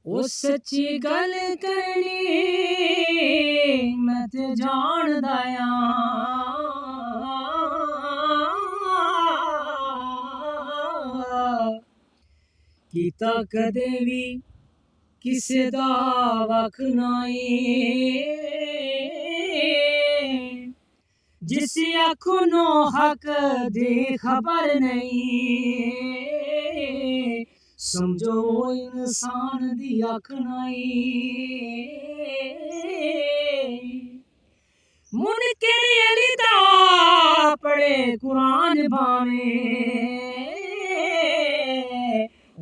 ओ सच्ची गल करनी मैं ते जानदा आं कीता कदे भी किसे दा वख नाई जिसी आखनो हक दी खबर नहीं समझो वो इंसान दी अख नाई मुनकिर अली दा पढ़े कुरान भावे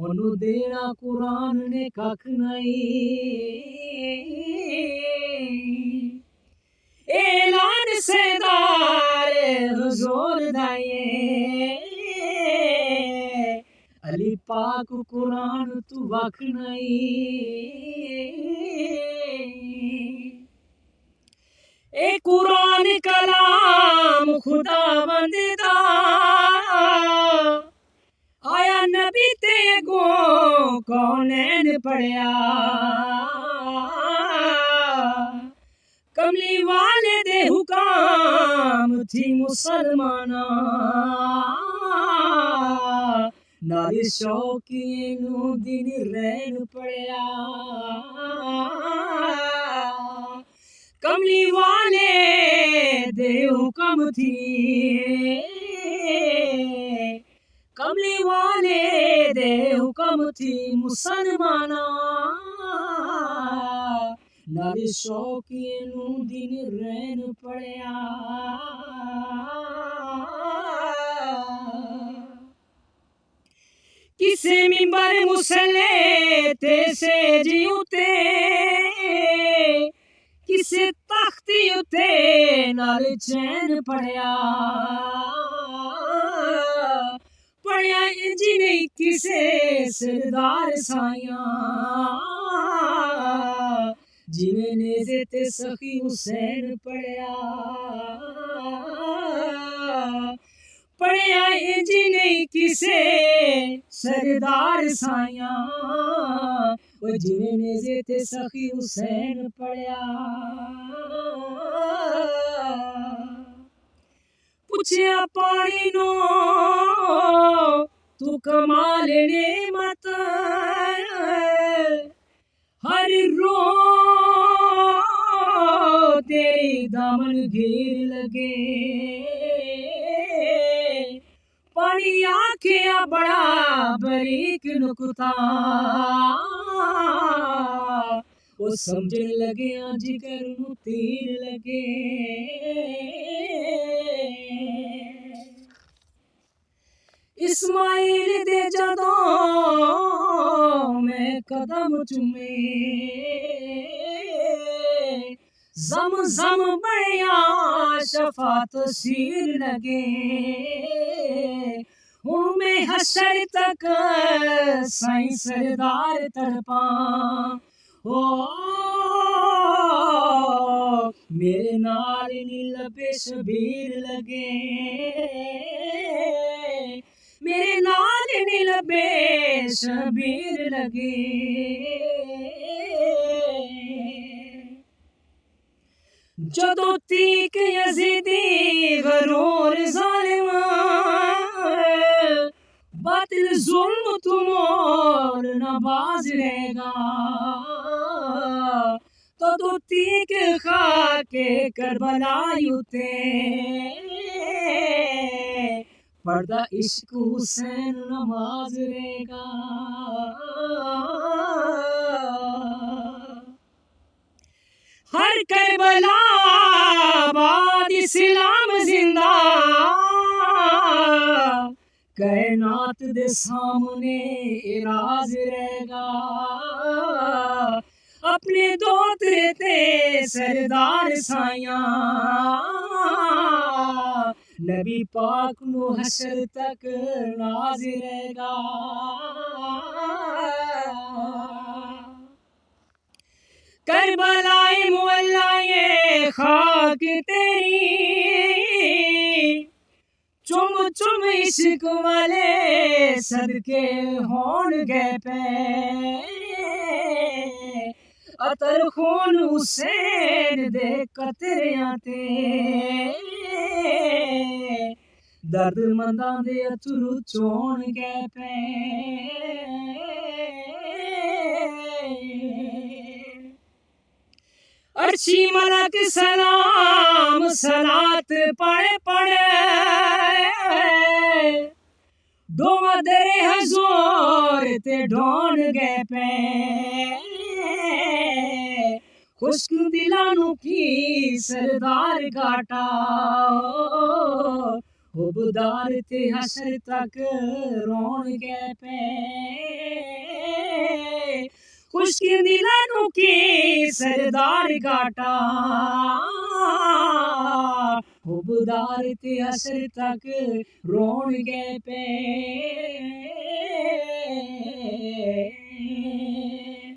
ओनू देना कुरान ने कख नहीं ऐलान सरदार हुजूर दाए अली पाक कुरान तू वख नहीं ए कुरान कलाम खुदावंद दा आया नबी ते गो कौनैन पढ़या कमली वाले दे हुकाम थी मुसलमाना नारी शौकीन नू दिन रैन पढ़या कमली वाले दे हुक्म थी कमली वाले दे हुक्म थी मुसलमाना नारी शौकीन नू दिन रैन पढ़या किसे मिंबर मुसले ते सेजी उते किसे तख्ती उते नाल चैन पढ़या पढ़या इंज नहीं किसे सरदार साया जिवें नेज़े ते सखी हुसैन पढ़या पढ़या इंज नहीं किसे सरदार साया वो जिवें नेज़े ते सखी हुसैन पढ़या पुछया पानी नो तू कमाल ने मत हर रो तेरी दामन घेर लगे पानी आखिया बड़ा बरीक नुकता वो समझन लगे जिगर नू तीर लगे इस्माइल दे जदों मैं कदम चूमे जम जम बढ़िया शफात सीर लगे हूँ मैं हशर तक साईं सरदार तड़पा ओ मेरे नाल नील पे शबीर लगे मेरे नाल नील पे शबीर लगे जदों तीक यजीदी गरूर जालिमा बातिल जुल्म तुमोर नबाज रहेगा तो तीक खाके करबला युते पर्दा इश्क हुसैन नमाज रहेगा हर करबला बाद इस्लाम जिंदा कायनात दे सामने राज रहेगा अपने दोतरे ते सरदार साया नबी पाक नु हशर तक नाज रहेगा करबलाए मुअल्लाए खाक तेरी चुम चुम इश्क वाले सदके होन गए पे अतर खून हुसैन दे कतरियां ते दर्द मंदा दे अथरू चोण गए पे अर्शी मलक सलाम सलात पढ़ पढ़ दोवा दरे हजूर ते ढोण गए पे खुश्क दिलानू की सरदार घाटा हुबदार ते हसर तक रोण गए पे खुश्क दिलानू की सरदार घाटा हुबदार ते हसर तक रोण गए पे